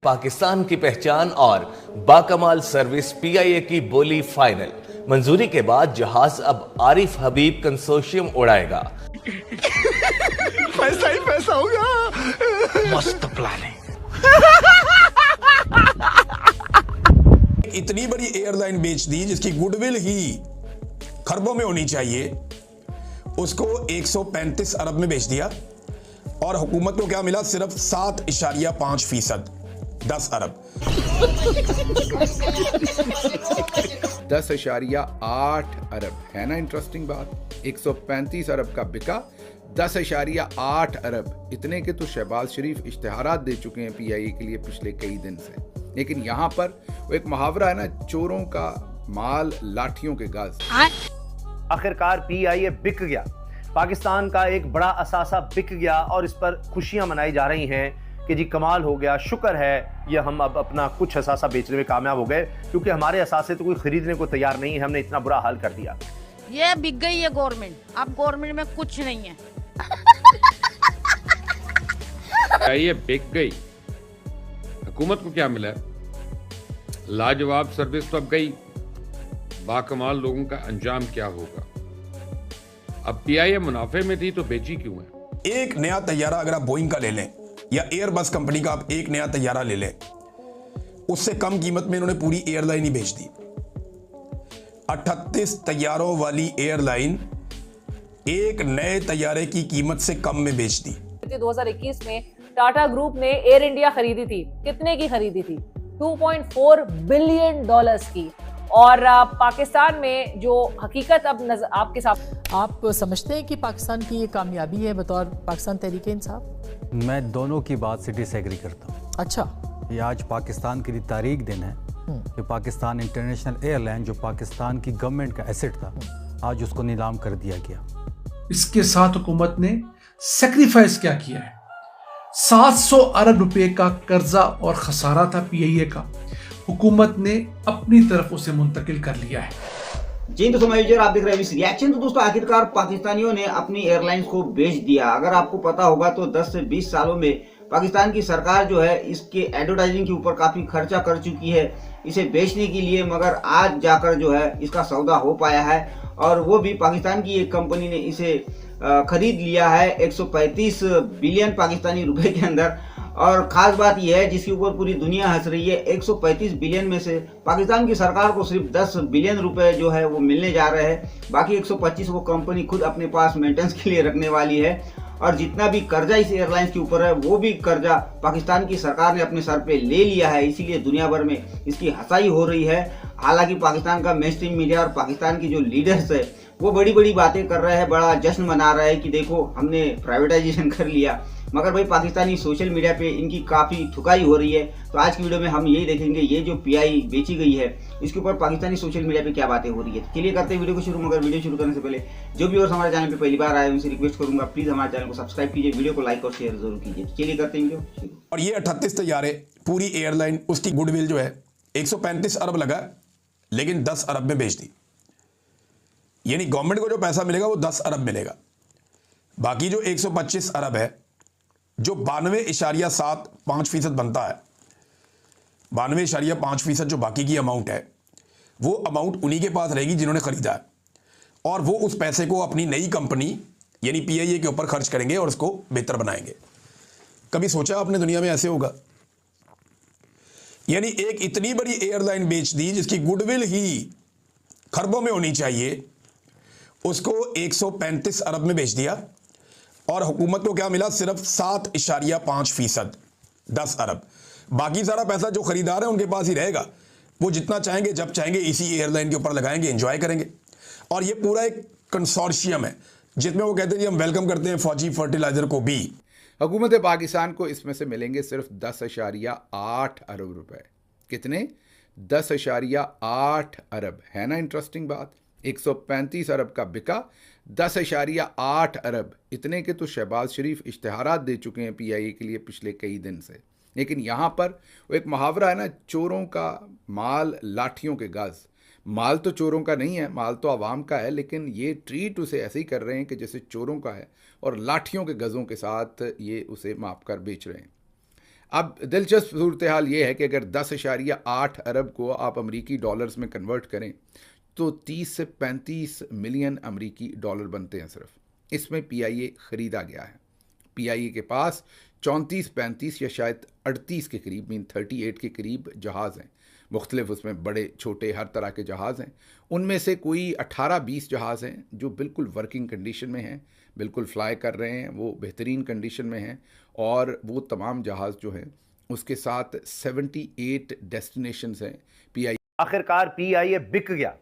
पाकिस्तान की पहचान और बाकमाल सर्विस पीआईए की बोली फाइनल। मंजूरी के बाद जहाज अब आरिफ हबीब कंसोर्शियम उड़ाएगा। पैसा ही पैसा होगा। मस्त प्लानिंग। इतनी बड़ी एयरलाइन बेच दी जिसकी गुडविल ही खरबों में होनी चाहिए, उसको 135 अरब में बेच दिया। और हुकूमत को क्या मिला? सिर्फ 7.5%, 10 अरब। 10.8 अरब है ना इंटरेस्टिंग बात। 135 अरब का बिका, 10.8 अरब इतने के तो शहबाज शरीफ इश्तिहारात दे चुके हैं पीआईए के लिए पिछले कई दिन से। लेकिन यहाँ पर वो एक मुहावरा है ना, चोरों का माल लाठियों के गाज। आखिरकार पीआईए बिक गया, पाकिस्तान का एक बड़ा असासा बिक गया और इस पर खुशियां मनाई जा रही हैं कि जी कमाल हो गया, शुक्र है ये हम अब अपना कुछ असासा बेचने में कामयाब हो गए, क्योंकि हमारे असासे तो कोई खरीदने को तैयार नहीं है, हमने इतना बुरा हाल कर दिया। ये बिक गई है गवर्नमेंट, अब गवर्नमेंट में कुछ नहीं है। ये बिक गई, हुकूमत को क्या मिला? लाजवाब सर्विस तो अब गई, बाकमाल लोगों का अंजाम क्या होगा? अब पीआईए मुनाफे में थी तो बेची क्यों है? एक नया तैयारा अगर आप बोइंग का ले लें या एयरबस कंपनी का आप एक नया तैयारा ले लें, उससे कम कीमत में इन्होंने पूरी एयरलाइन ही बेच दी। 38 तैयारों वाली एयरलाइन एक नए तैयारे की कीमत से कम में बेच दी। 2021 में टाटा ग्रुप ने एयर इंडिया खरीदी थी। कितने की खरीदी थी? 2.4 बिलियन डॉलर्स की। और पाकिस्तान में जो हकीकत अब आपके साथ, आप समझते हैं कि पाकिस्तान की ये कामयाबी है बतौर पाकिस्तान तहरीक इंसाफ? मैं दोनों की बात से डिसएग्री करता हूँ। अच्छा, ये आज पाकिस्तान के लिए तारीख दिन है कि पाकिस्तान इंटरनेशनल एयरलाइन जो पाकिस्तान की गवर्नमेंट का एसेट था, आज उसको नीलाम कर दिया गया। इसके साथ हुकूमत ने सेक्रीफाइस क्या किया है? 700 अरब रुपए का कर्जा और खसारा था पीआईए का, हुकूमत ने अपनी तरफ उसे मुंतकिल कर लिया है। जी तो समाचार आप देख रहे हैं रिएक्शन। तो दोस्तों, आखिरकार पाकिस्तानियों ने अपनी एयरलाइंस को बेच दिया। अगर आपको पता होगा तो 10 से 20 सालों में पाकिस्तान की सरकार जो है इसके एडवर्टाइजिंग के ऊपर काफी खर्चा कर चुकी है इसे बेचने के लिए, मगर आज जाकर जो है इसका सौदा हो पाया है और वो भी पाकिस्तान की एक कंपनी ने इसे खरीद लिया है 135 बिलियन पाकिस्तानी रुपए के अंदर। और खास बात यह है जिसके ऊपर पूरी दुनिया हंस रही है, 135 बिलियन में से पाकिस्तान की सरकार को सिर्फ 10 बिलियन रुपए जो है वो मिलने जा रहे हैं। बाकी 125 वो कंपनी खुद अपने पास मेंटेनेंस के लिए रखने वाली है। और जितना भी कर्जा इस एयरलाइंस के ऊपर है वो भी कर्जा पाकिस्तान की सरकार ने अपने सर पे ले लिया है, इसीलिए दुनिया भर में इसकी हंसाई हो रही है। हालांकि पाकिस्तान का मेन स्ट्रीम मीडिया और पाकिस्तान की जो लीडर्स है वो बड़ी बड़ी बातें कर रहे हैं, बड़ा जश्न मना रहा है कि देखो हमने प्राइवेटाइजेशन कर लिया, मगर भाई पाकिस्तानी सोशल मीडिया पे इनकी काफ़ी ठुकाई हो रही है। तो आज की वीडियो में हम यही देखेंगे ये जो पीआई बेची गई है इसके ऊपर पाकिस्तानी सोशल मीडिया पे क्या बातें हो रही है। चलिए करते हैं वीडियो को शुरू। मगर वीडियो शुरू करने से पहले जो भी और हमारे चैनल पे पहली बार आए उनसे रिक्वेस्ट करूंगा प्लीज़ हमारे चैनल को सब्सक्राइब कीजिए, वीडियो को लाइक और शेयर जरूर कीजिए। चलिए करते हैं वीडियो शुरू। और ये 38 तैयारे पूरी एयरलाइन, उसकी गुडविल जो है 135 अरब लगा, लेकिन 10 अरब में बेच दी। यानी गवर्नमेंट को जो पैसा मिलेगा वो 10 अरब मिलेगा। बाकी जो 125 अरब है, जो 92.75% बनता है, 92.5% जो बाकी की अमाउंट है, वो अमाउंट उन्हीं के पास रहेगी जिन्होंने खरीदा है। और वो उस पैसे को अपनी नई कंपनी यानी पीआईए के ऊपर खर्च करेंगे और उसको बेहतर बनाएंगे। कभी सोचा आपने दुनिया में ऐसे होगा? यानी एक इतनी बड़ी एयरलाइन बेच दी जिसकी गुडविल ही खरबों में होनी चाहिए, उसको 135 अरब में बेच दिया। और हुकूमत को क्या मिला? सिर्फ 7.5%, 10 अरब। बाकी सारा पैसा जो खरीदार है उनके पास ही रहेगा, वो जितना चाहेंगे जब चाहेंगे इसी एयरलाइन के ऊपर लगाएंगे, एंजॉय करेंगे। और ये पूरा एक कंसोर्शियम है जिसमें वो कहते हैं जी हम वेलकम करते हैं फौजी फर्टिलाइजर को भी। हुकूमत पाकिस्तान को इसमें से मिलेंगे सिर्फ 10.8 अरब रुपए। कितने? 10.8 अरब है ना इंटरेस्टिंग बात। 135 अरब का बिका, 10.8 अरब इतने के तो शहबाज शरीफ इश्तिहारात दे चुके हैं पीआईए के लिए पिछले कई दिन से। लेकिन यहाँ पर वो एक मुहावरा है ना, चोरों का माल लाठियों के गाज। माल तो चोरों का नहीं है, माल तो आवाम का है, लेकिन ये ट्रीट उसे ऐसे ही कर रहे हैं कि जैसे चोरों का है और लाठियों के गज़ों के साथ ये उसे माप कर बेच रहे हैं। अब दिलचस्प सूरत हाल ये है कि अगर 10.8 अरब को आप अमरीकी डॉलर्स में कन्वर्ट करें तो 30 से 35 मिलियन अमरीकी डॉलर बनते हैं सिर्फ। इसमें PIA ख़रीदा गया है। PIA के पास 34-35 या शायद 38 के करीब 38 के करीब जहाज़ हैं, मुख्तलिफ उसमें बड़े छोटे हर तरह के जहाज़ हैं। उनमें से कोई 18-20 जहाज़ हैं जो बिल्कुल वर्किंग कंडीशन में हैं, बिल्कुल फ्लाई कर रहे हैं, वो बेहतरीन कंडीशन में हैं। और वो तमाम जहाज़ जो हैं उसके साथ 78 डेस्टिनेशंस हैं। PIA आखिरकार PIA बिक गया,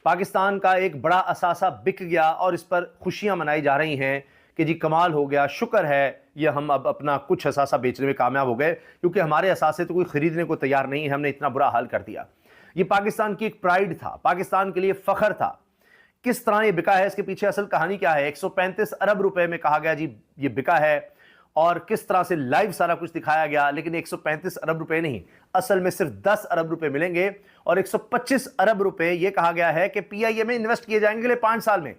पाकिस्तान का एक बड़ा असासा बिक गया और इस पर खुशियां मनाई जा रही हैं कि जी कमाल हो गया, शुक्र है ये हम अब अपना कुछ असासा बेचने में कामयाब हो गए, क्योंकि हमारे असासे तो कोई खरीदने को तैयार नहीं है, हमने इतना बुरा हाल कर दिया। ये पाकिस्तान की एक प्राइड था, पाकिस्तान के लिए फख्र था। किस तरह ये बिका है, इसके पीछे असल कहानी क्या है? 135 अरब रुपए में कहा गया जी ये बिका है और किस तरह से लाइव सारा कुछ दिखाया गया। लेकिन 135 अरब रुपए नहीं, असल में सिर्फ 10 अरब रुपए मिलेंगे और 125 अरब रुपए ये कहा गया है कि PIA में इन्वेस्ट किए जाएंगे अगले 5 साल में।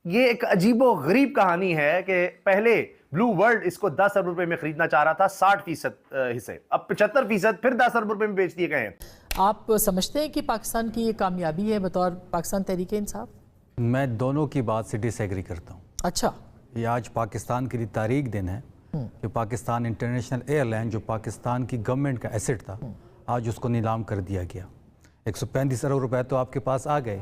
ये एक अजीबो गरीब कहानी है कि पहले ब्लू वर्ल्ड इसको 10 अरब रुपए में खरीदना चाह रहा था, 60% हिस्से, अब 75%, फिर 10 अरब रुपए में बेच दिए गए हैं। आप समझते हैं कि पाकिस्तान की ये कामयाबी है बतौर पाकिस्तान तहरीक इंसाफ? मैं दोनों की बात से डिसएग्री करता हूँ। अच्छा, ये आज पाकिस्तान के लिए तारीख दिन है कि पाकिस्तान इंटरनेशनल एयरलाइन जो पाकिस्तान की गवर्नमेंट का एसेट था, आज उसको नीलाम कर दिया गया। 135 अरब रुपए तो आपके पास आ गए,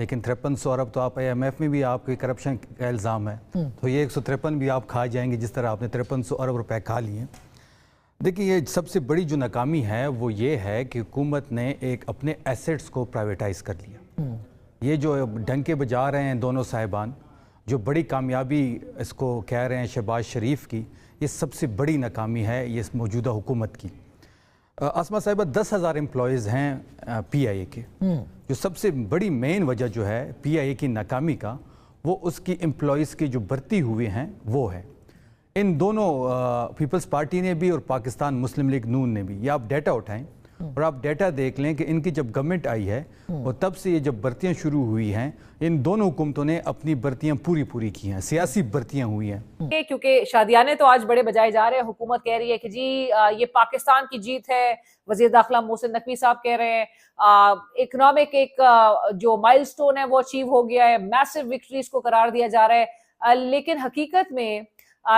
लेकिन 5300 अरब तो आप IMF में भी आपके करप्शन का इल्ज़ाम है, तो ये 153 भी आप खा जाएंगे जिस तरह आपने 5300 अरब रुपए खा लिए। देखिए, ये सबसे बड़ी जो नाकामी है वो ये है कि हुकूमत ने एक अपने एसेट्स को प्राइवेटाइज कर लिया। ये जो डंके बजा रहे हैं दोनों साहिबान, जो बड़ी कामयाबी इसको कह रहे हैं शहबाज शरीफ की, ये सबसे बड़ी नाकामी है ये इस मौजूदा हुकूमत की। आसमा साहिबा, 10,000 एम्प्लॉयज़ हैं PIA के। जो सबसे बड़ी मेन वजह जो है PIA की नाकामी का, वो उसकी एम्प्लॉयज़ की जो भर्ती हुए हैं वो है। इन दोनों पीपल्स पार्टी ने भी और पाकिस्तान मुस्लिम लीग नून ने भी, ये आप डाटा उठाएं और आप डाटा देख लें कि इनकी जब गवर्नमेंट आई है और तब से ये जब भर्तियां शुरू हुई हैं, इन दोनों हुकूमतों ने अपनी भर्तियां पूरी की हैं, सियासी भर्तियां हुई हैं। क्योंकि शादियाने तो आज बड़े बजाए जा रहे हैं, हुकूमत कह रही है कि जी ये पाकिस्तान की जीत है। वज़ीर दाखिला मोहसिन नकवी साहब कह रहे हैं इकोनॉमिक एक जो माइलस्टोन है वो अचीव हो गया है, मैसिव विक्ट्रीज को करार दिया जा रहा है। लेकिन हकीकत में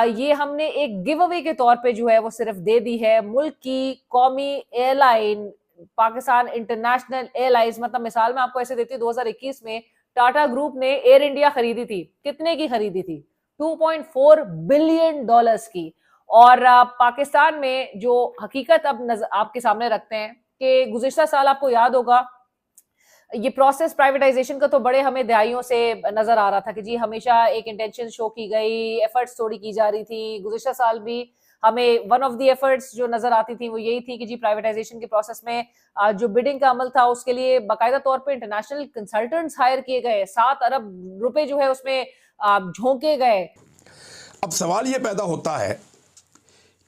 ये हमने एक गिव अवे के तौर पे जो है वो सिर्फ दे दी है। मुल्क की कौमी एयरलाइन पाकिस्तान इंटरनेशनल एयरलाइंस, मतलब मिसाल मैं आपको ऐसे देती हूँ, 2021 में टाटा ग्रुप ने एयर इंडिया खरीदी थी। कितने की खरीदी थी? 2.4 बिलियन डॉलर्स की। और पाकिस्तान में जो हकीकत अब आपके सामने रखते हैं कि गुज़िश्ता साल आपको याद होगा ये प्रोसेस प्राइवेटाइजेशन का तो बड़े हमें दहाइयों से नजर आ रहा था कि जी हमेशा एक इंटेंशन शो की गई, एफर्ट्स थोड़ी की जा रही थी। गुज़िश्ता साल भी हमें वन ऑफ द एफर्ट्स जो नजर आती थी वो यही थी कि जी प्राइवेटाइजेशन के प्रोसेस में जो बिडिंग का अमल था उसके लिए बाकायदा तौर पे इंटरनेशनल कंसल्टेंट्स हायर किए गए, 7 अरब रुपए जो है उसमें झोंके गए। अब सवाल ये पैदा होता है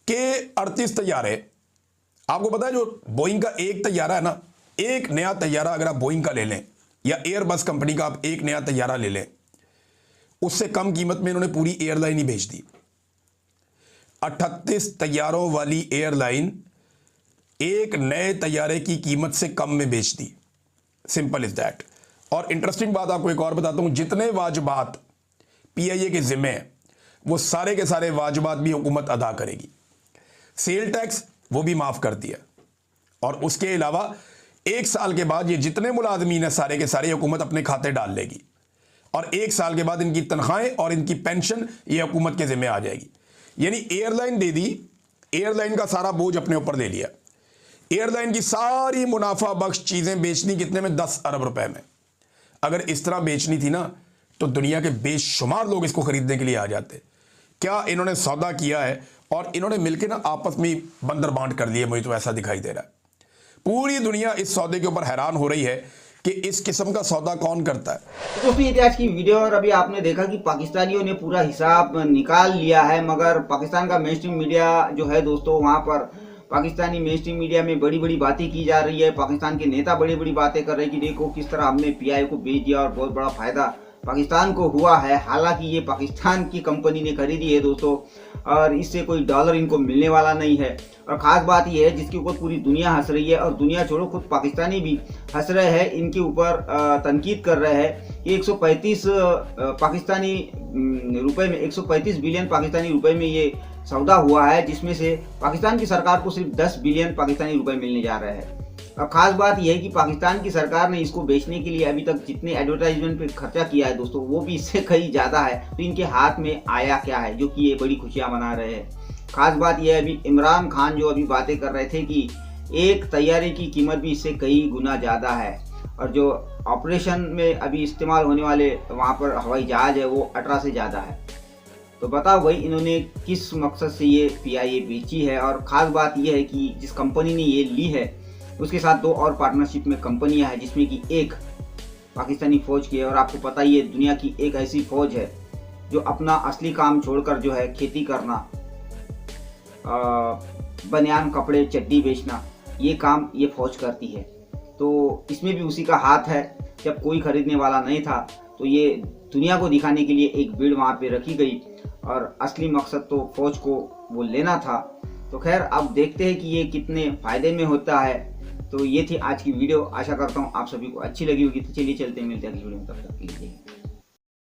कि 38 तैयारे, आपको पता है जो बोइंग का एक तैयारा है ना, एक नया तैयारा अगर आप बोइंग का ले लें या एयरबस कंपनी का आप एक नया तैयारा ले लें, उससे कम कीमत में इन्होंने पूरी एयरलाइन ही भेज दी। 38 तैयारों वाली एयरलाइन एक नए तैयारे की कीमत से कम में बेच दी। Simple is that. और इंटरेस्टिंग बात आपको एक और बताता हूं, जितने वाजबात PIA के जिम्मे हैं वो सारे के सारे वाजबात भी हुकूमत अदा करेगी। सेल टैक्स वो भी माफ कर दिया, और उसके अलावा 1 साल के बाद ये जितने मुलाजमीन हैं सारे के सारे हुकूमत अपने खाते डाल लेगी, और 1 साल के बाद इनकी तनख्वाहें और इनकी पेंशन ये हुकूमत के जिम्मे आ जाएगी। यानी एयरलाइन दे दी, एयरलाइन का सारा बोझ अपने ऊपर ले लिया। एयरलाइन की सारी मुनाफा बख्श चीजें बेचनी कितने में? 10 अरब रुपए में। अगर इस तरह बेचनी थी ना तो दुनिया के बेशुमार लोग इसको खरीदने के लिए आ जाते। क्या इन्होंने सौदा किया है, और इन्होंने मिलकर ना आपस में बंदर बांट कर लिए, मुझे तो ऐसा दिखाई दे रहा है। पूरी दुनिया इस सौदे के ऊपर हैरान हो रही है कि इस किस्म का सौदा कौन करता है। दोस्तों, ये आज की वीडियो और अभी आपने देखा कि पाकिस्तानियों ने पूरा हिसाब निकाल लिया है, मगर पाकिस्तान का मेन स्ट्रीम मीडिया जो है दोस्तों, वहां पर पाकिस्तानी मेन स्ट्रीम मीडिया में बड़ी बड़ी बातें की जा रही है। पाकिस्तान के नेता बड़ी बड़ी बातें कर रहे हैं कि देखो किस तरह हमने PIA को बेच दिया और बहुत बड़ा फायदा पाकिस्तान को हुआ है। हालांकि ये पाकिस्तान की कंपनी ने खरीदी है दोस्तों, और इससे कोई डॉलर इनको मिलने वाला नहीं है। और ख़ास बात ये है जिसके ऊपर पूरी दुनिया हंस रही है, और दुनिया छोड़ो खुद पाकिस्तानी भी हंस रहे हैं, इनके ऊपर तनकीद कर रहे हैं कि 135 पाकिस्तानी रुपए में 135 बिलियन पाकिस्तानी रुपए में ये सौदा हुआ है, जिसमें से पाकिस्तान की सरकार को सिर्फ 10 बिलियन पाकिस्तानी रुपए मिलने जा रहे हैं। और ख़ास बात यह है कि पाकिस्तान की सरकार ने इसको बेचने के लिए अभी तक जितने एडवर्टाइजमेंट पे खर्चा किया है दोस्तों, वो भी इससे कहीं ज़्यादा है। तो इनके हाथ में आया क्या है जो कि ये बड़ी खुशियाँ मना रहे हैं। ख़ास बात यह है, अभी इमरान खान जो अभी बातें कर रहे थे कि एक तैयारी की कीमत भी इससे कई गुना ज़्यादा है, और जो ऑपरेशन में अभी इस्तेमाल होने वाले वहाँ पर हवाई जहाज़ है वो 18 से ज़्यादा है। तो बताओ भाई इन्होंने किस मकसद से ये PIA बेची है। और ख़ास बात यह है कि जिस कंपनी ने ये ली है उसके साथ 2 और पार्टनरशिप में कंपनियां हैं, जिसमें कि एक पाकिस्तानी फ़ौज की है। और आपको पता ही है दुनिया की एक ऐसी फ़ौज है जो अपना असली काम छोड़कर जो है खेती करना, बनियान कपड़े चड्डी बेचना, ये काम ये फ़ौज करती है। तो इसमें भी उसी का हाथ है। जब कोई खरीदने वाला नहीं था तो ये दुनिया को दिखाने के लिए एक भीड़ वहाँ पे रखी गई, और असली मकसद तो फ़ौज को वो लेना था। तो खैर अब देखते हैं कि ये कितने फ़ायदे में होता है। तो ये थी आज की वीडियो, आशा करता हूँ आप सभी को अच्छी लगी होगी। तो चलिए चलते हैं, मिलते हैं अगली वीडियो में, तब तक के लिए।